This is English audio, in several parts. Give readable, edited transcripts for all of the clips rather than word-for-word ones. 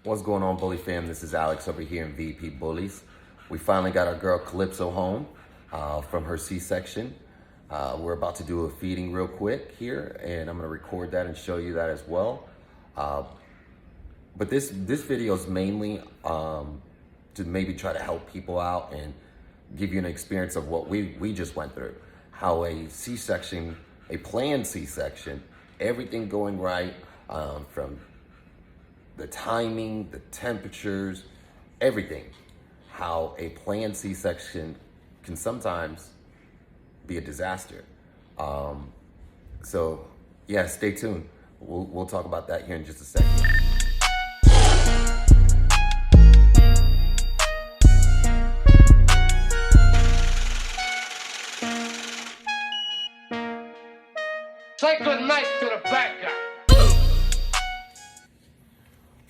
What's going on, Bully fam? This is Alex over here in VEP Bullies. We finally got our girl Calypso home from her C-section. We're about to do a feeding real quick here, and I'm gonna record that and show you that as well. But this video is mainly to maybe try to help people out and give you an experience of what we just went through. How a C-section, a planned C-section, everything going right, from the timing, the temperatures, everything. How a planned C-section can sometimes be a disaster. So yeah, stay tuned. We'll talk about that here in just a second. Say good night to the bad guy.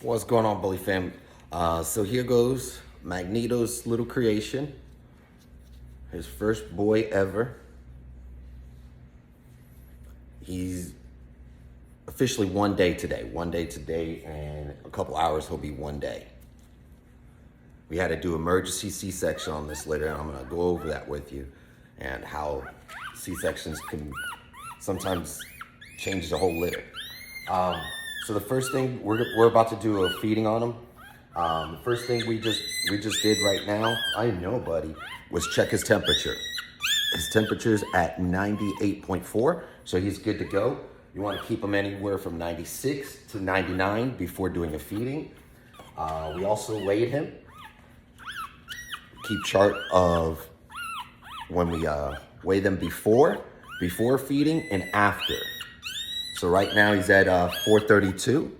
What's going on, Bully fam? So here goes Magneto's little creation. His first boy ever. He's officially 1 day today. 1 day today, and a couple hours he'll be 1 day. We had to do emergency C-section on this later, and I'm gonna go over that with you and how C-sections can sometimes change the whole litter. So the first thing, we're about to do a feeding on him. The first thing we just did right now, I know, buddy, was check his temperature. His temperature's at 98.4, so he's good to go. You want to keep him anywhere from 96 to 99 before doing a feeding. We also weighed him. Keep chart of when we weigh them before feeding and after. So right now he's at 432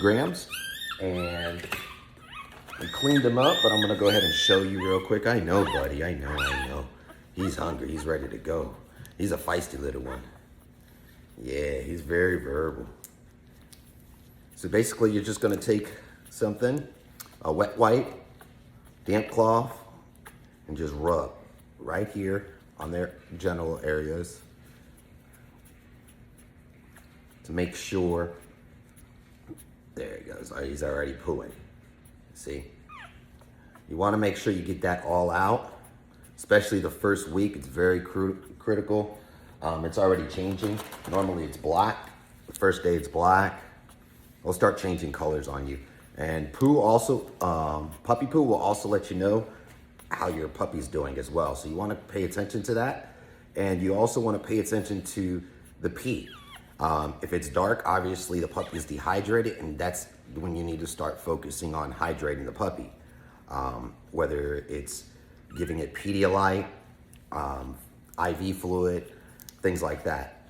grams, and we cleaned him up, but I'm gonna go ahead and show you real quick. I know, buddy, I know. He's hungry, he's ready to go. He's a feisty little one. Yeah, he's very verbal. So basically you're just gonna take something, a wet wipe, damp cloth, and just rub right here on their genital areas to make sure. There he goes. He's already pooing. See? You want to make sure you get that all out, especially the first week. It's very critical. It's already changing. Normally it's black. The first day it's black. It'll start changing colors on you. And poo also, puppy poo will also let you know how your puppy's doing as well. So you want to pay attention to that. And you also want to pay attention to the pee. If it's dark, obviously the puppy is dehydrated, and that's when you need to start focusing on hydrating the puppy. Whether it's giving it Pedialyte, IV fluid, things like that.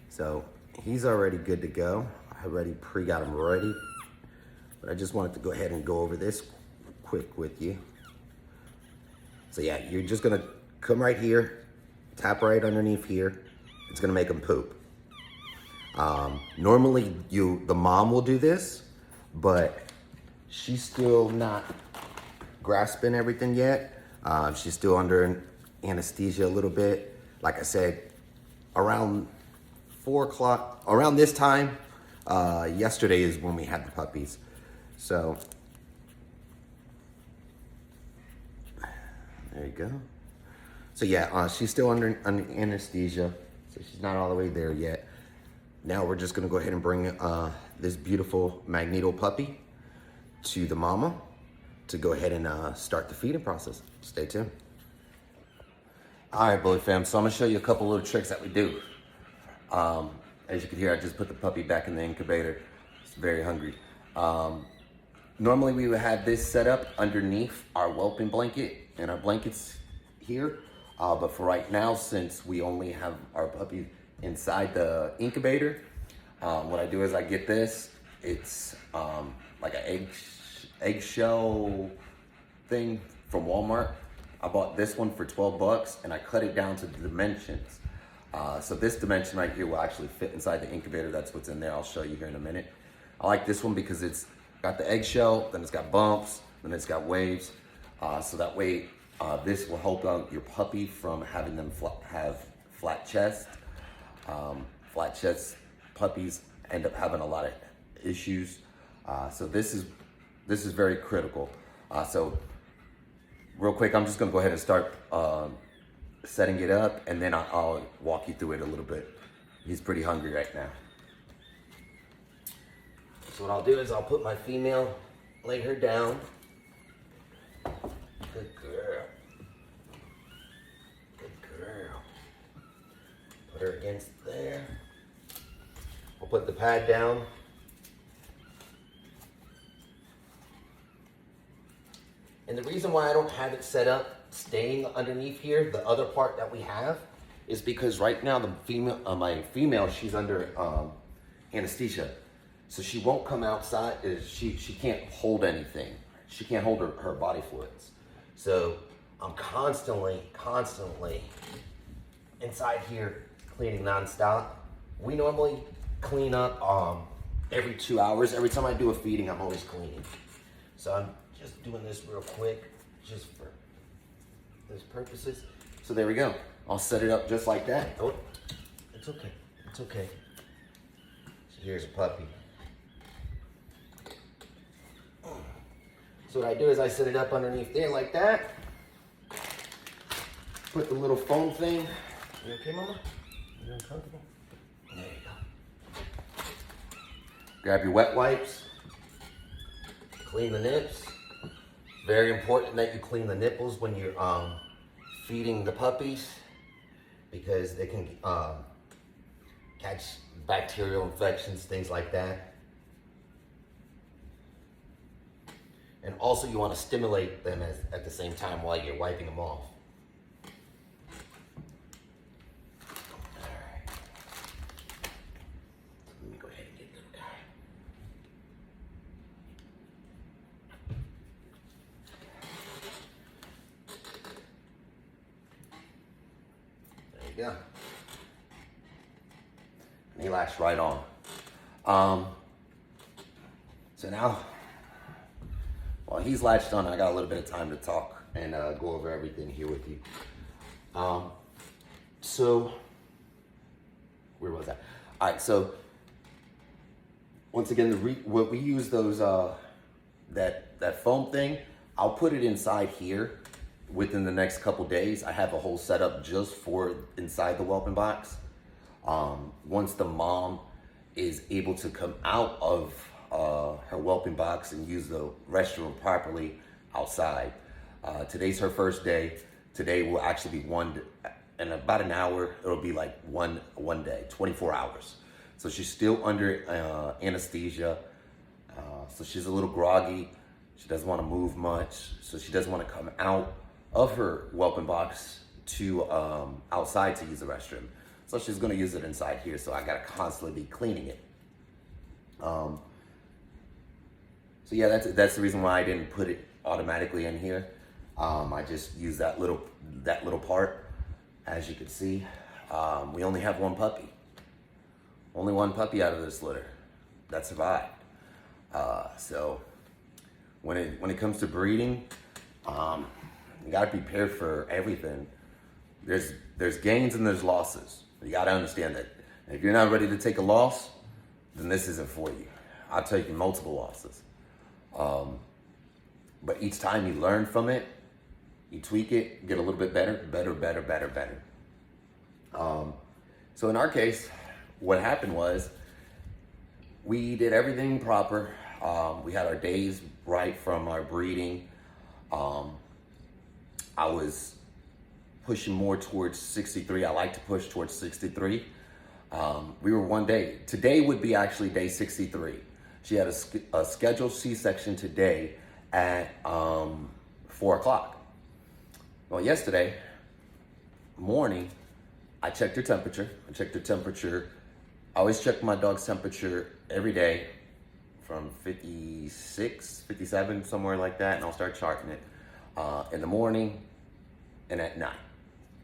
So he's already good to go. I already got him ready, but I just wanted to go ahead and go over this quick with you. So yeah, you're just gonna come right here, tap right underneath here. It's gonna make him poop. Normally the mom will do this, but she's still not grasping everything yet. She's still under anesthesia a little bit. Like I said, around 4 o'clock, around this time, yesterday is when we had the puppies. So, there you go. So yeah, she's still under anesthesia. So she's not all the way there yet. Now we're just gonna go ahead and bring this beautiful Magneto puppy to the mama to go ahead and start the feeding process. Stay tuned. All right, Bully fam, so I'm gonna show you a couple little tricks that we do. As you can hear, I just put the puppy back in the incubator. It's very hungry. Normally we would have this set up underneath our whelping blanket and our blankets here. But for right now, since we only have our puppy inside the incubator, what I do is I get this. It's like an eggshell thing from Walmart. I bought this one for 12 bucks, and I cut it down to the dimensions. So this dimension right here will actually fit inside the incubator. That's what's in there. I'll show you here in a minute. I like this one because it's got the eggshell, then it's got bumps, then it's got waves. So that way, this will help out your puppy from having them have flat chest. Flat chest puppies end up having a lot of issues. So this is very critical. So real quick, I'm just gonna go ahead and start setting it up, and then I'll walk you through it a little bit. He's pretty hungry right now. So what I'll do is I'll put my female, lay her down. Good girl. Good girl. Put her against there. We'll put the pad down. And the reason why I don't have it set up staying underneath here, the other part that we have, is because right now the female, my female, she's under anesthesia. So she won't come outside. She can't hold anything. She can't hold her body fluids. So I'm constantly inside here cleaning nonstop. We normally clean up every 2 hours. Every time I do a feeding, I'm always cleaning. So I'm just doing this real quick, just for those purposes. So there we go. I'll set it up just like that. Oh, it's okay. It's okay. So here's a puppy. So what I do is I set it up underneath there like that. Put the little foam thing. You okay, Mama? You uncomfortable? There you go. Grab your wet wipes. Clean the nips. Very important that you clean the nipples when you're feeding the puppies, because they can catch bacterial infections, things like that. And also you want to stimulate them at the same time while you're wiping them off. Alright. Let me go ahead and get the little guy. There you go. And he latched right on. So now, while he's latched on, I got a little bit of time to talk and go over everything here with you. So, where was I? All right, so once again, what we use those that foam thing, I'll put it inside here within the next couple days. I have a whole setup just for inside the whelping box. Once the mom is able to come out of her whelping box and use the restroom properly outside. Today's her first day. Today will actually be in about an hour, it'll be like one day, 24 hours. So she's still under anesthesia. So she's a little groggy. She doesn't want to move much. So she doesn't want to come out of her whelping box to outside to use the restroom. So she's gonna use it inside here. So I gotta constantly be cleaning it. So yeah, that's the reason why I didn't put it automatically in here. I just used that little part. As you can see, we only have one puppy. Only one puppy out of this litter that survived. So when it comes to breeding, you gotta be prepared for everything. There's gains and there's losses. You gotta understand that. And if you're not ready to take a loss, then this isn't for you. I'll take you multiple losses. But each time you learn from it, you tweak it, get a little bit better. So in our case, what happened was we did everything proper. We had our days right from our breeding. I was pushing more towards 63. I like to push towards 63. We were one day. Today would be actually day 63. She had a scheduled C-section today at 4 o'clock. Well, yesterday morning, I checked her temperature. I always check my dog's temperature every day from 56, 57, somewhere like that, and I'll start charting it in the morning and at night,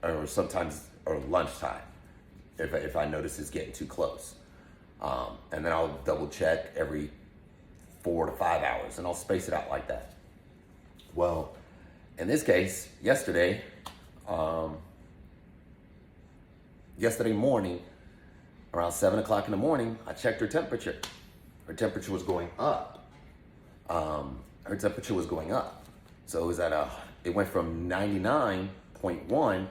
or sometimes or lunchtime if I notice it's getting too close. And then I'll double check every 4 to 5 hours, and I'll space it out like that. Well, in this case, yesterday morning, around 7 o'clock in the morning, I checked her temperature. her temperature was going up. Her temperature was going up. So it was it went from 99.1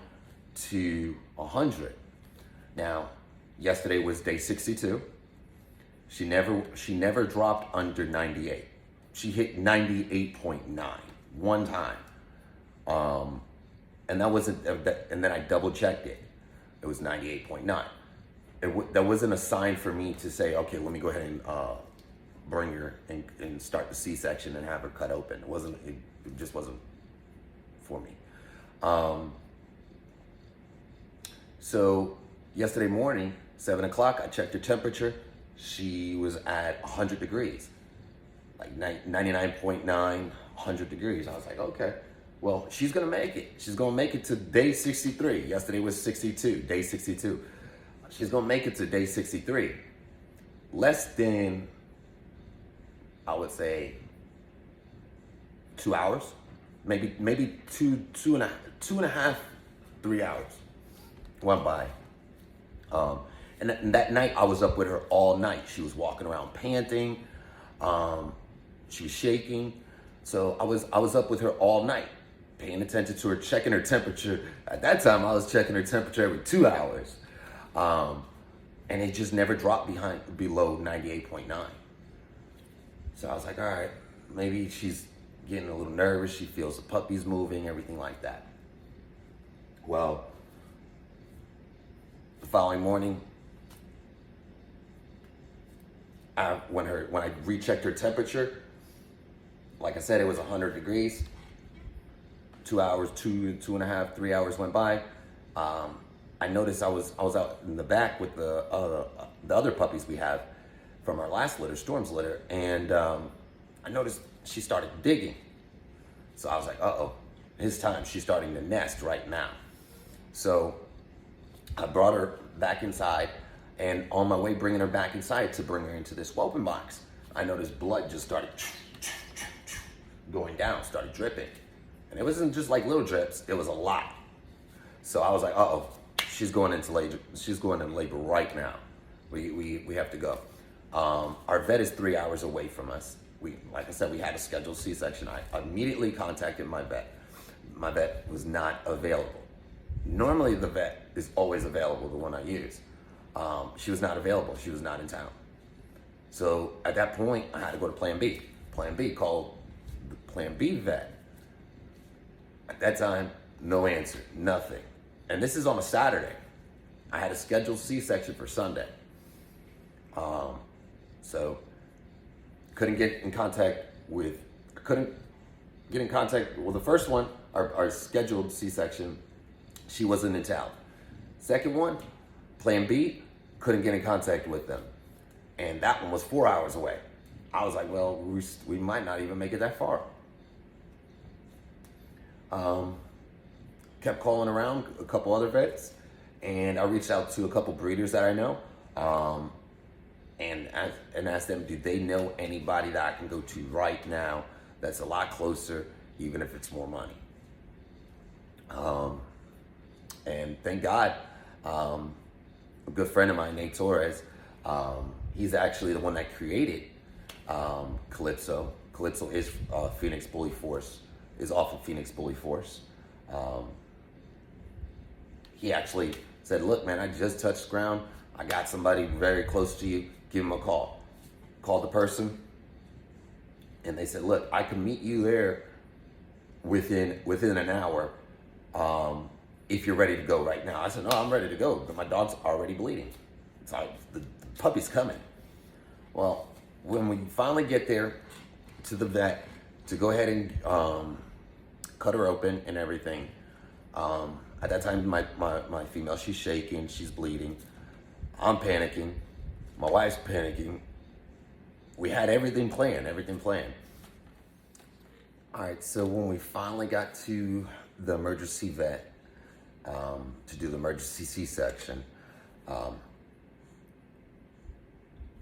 to 100. Now, yesterday was day 62. She never dropped under 98. She hit 98.9 one time. And that wasn't, and then I double checked it. It was 98.9. That wasn't a sign for me to say, okay, let me go ahead and bring her and start the C-section and have her cut open. It just wasn't for me. So yesterday morning, 7 o'clock, I checked her temperature. She was at 100 degrees, like 99.9, 100 degrees. I was like, okay, well, she's gonna make it. She's gonna make it to day 63. Yesterday was 62, day 62. She's gonna make it to day 63. Less than, I would say, 2 hours, maybe two and a half, 3 hours went by. And that night I was up with her all night. She was walking around panting. She was shaking. So I was up with her all night, paying attention to her, checking her temperature. At that time, I was checking her temperature every 2 hours. And it just never dropped below 98.9. So I was like, all right, maybe she's getting a little nervous. She feels the puppies moving, everything like that. Well, the following morning, when I rechecked her temperature, like I said, it was 100 degrees. 2 hours, two and a half, 3 hours went by. I noticed I was out in the back with the other puppies we have from our last litter, Storm's litter, and I noticed she started digging. So I was like, uh-oh, it's time. She's starting to nest right now. So I brought her back inside, and on my way bringing her back inside to bring her into this whelping box, I noticed blood just started going down, started dripping. And it wasn't just like little drips, it was a lot. So I was like, uh-oh, she's going into labor right now. We have to go. Our vet is 3 hours away from us. Like I said, we had a scheduled C-section. I immediately contacted my vet. My vet was not available. Normally the vet is always available, the one I use. She was not available. She was not in town. So at that point, I had to go to Plan B. Plan B called the Plan B vet. At that time, no answer, nothing. And this is on a Saturday. I had a scheduled C-section for Sunday. So couldn't get in contact with the first one, our scheduled C-section, she wasn't in town. Second one, Plan B, couldn't get in contact with them. And that one was 4 hours away. I was like, well, we might not even make it that far. Kept calling around a couple other vets, and I reached out to a couple breeders that I know, and asked them, do they know anybody that I can go to right now that's a lot closer, even if it's more money? And thank God, a good friend of mine, Nate Torres, he's actually the one that created Calypso. Calypso is Phoenix Bully Force, is off of Phoenix Bully Force. He actually said, look, man, I just touched ground. I got somebody very close to you. Give him a call. Called the person, and they said, look, I can meet you there within an hour if you're ready to go right now. I said, no, I'm ready to go, but my dog's already bleeding. So the puppy's coming. Well, when we finally get there to the vet to go ahead and cut her open and everything, at that time, my female, she's shaking, she's bleeding. I'm panicking. My wife's panicking. We had everything planned. All right, so when we finally got to the emergency vet to do the emergency C-section,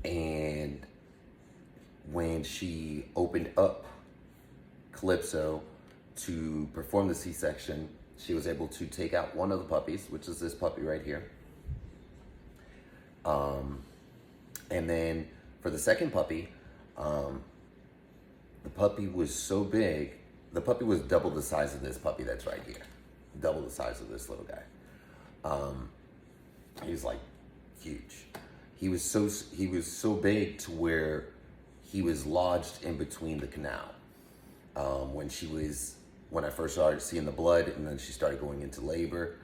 and when she opened up Calypso to perform the C-section, she was able to take out one of the puppies, which is this puppy right here. And then For the second puppy, the puppy was so big. The puppy was double the size of this puppy that's right here. Double the size of this little guy. He's like huge. He was so big to where he was lodged in between the canal. When I first started seeing the blood, and then she started going into labor,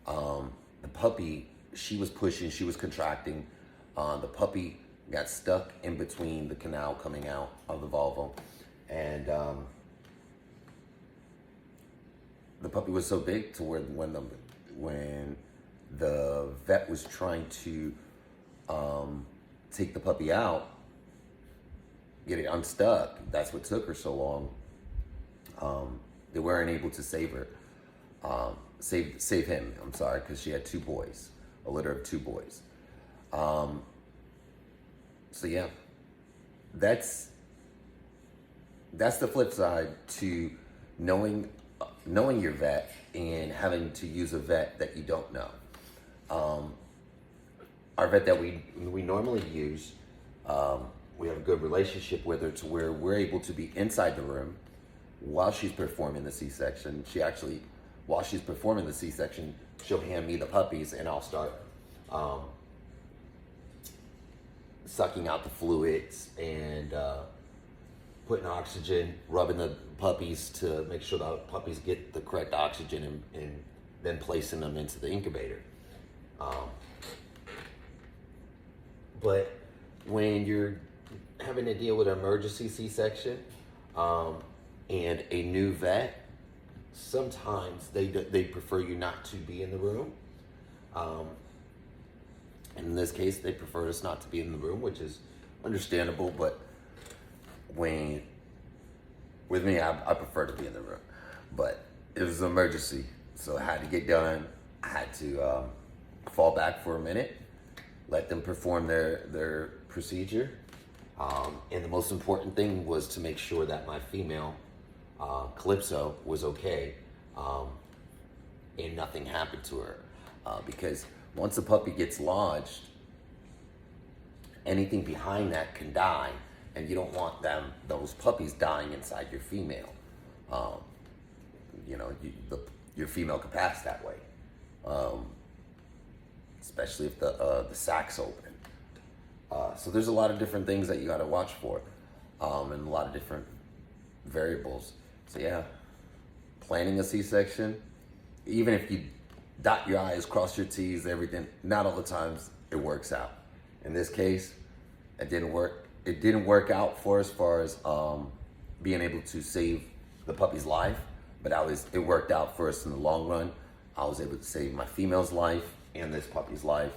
the puppy, she was pushing, she was contracting. The puppy got stuck in between the canal coming out of the vulva, and the puppy was so big to where when the vet was trying to take the puppy out, get it unstuck, that's what took her so long. They weren't able to save her, save him. I'm sorry, because she had two boys, a litter of two boys. So yeah, that's the flip side to knowing your vet and having to use a vet that you don't know. Our vet that we normally use, we have a good relationship with her to where we're able to be inside the room while she's performing the C-section. While she's performing the C-section, she'll hand me the puppies and I'll start sucking out the fluids and putting oxygen, rubbing the puppies to make sure the puppies get the correct oxygen, and then placing them into the incubator. But when you're having to deal with an emergency C-section and a new vet, sometimes they prefer you not to be in the room. And in this case, they prefer us not to be in the room, which is understandable. But with me, I prefer to be in the room. But it was an emergency, so I had to get done. I had to fall back for a minute, let them perform their procedure. And the most important thing was to make sure that my female Calypso was okay, and nothing happened to her. Because once a puppy gets lodged, anything behind that can die, and you don't want those puppies dying inside your female. Your female could pass that way, especially if the sack's open. So there's a lot of different things that you got to watch for, and a lot of different variables. So yeah, planning a C-section, even if you dot your I's, cross your T's, everything, not all the times it works out. In this case, it didn't work. It didn't work out for as far as being able to save the puppy's life, but it worked out for us in the long run. I was able to save my female's life and this puppy's life.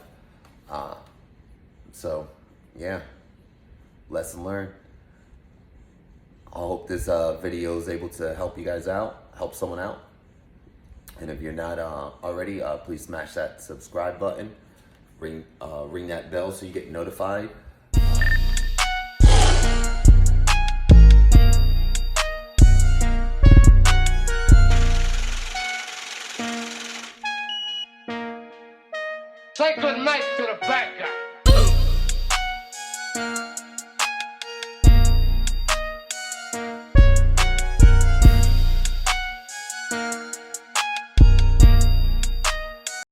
So yeah, lesson learned. I hope this video is able to help you guys out, help someone out. And if you're not already, please smash that subscribe button, ring that bell so you get notified. Say good night to the bad guy.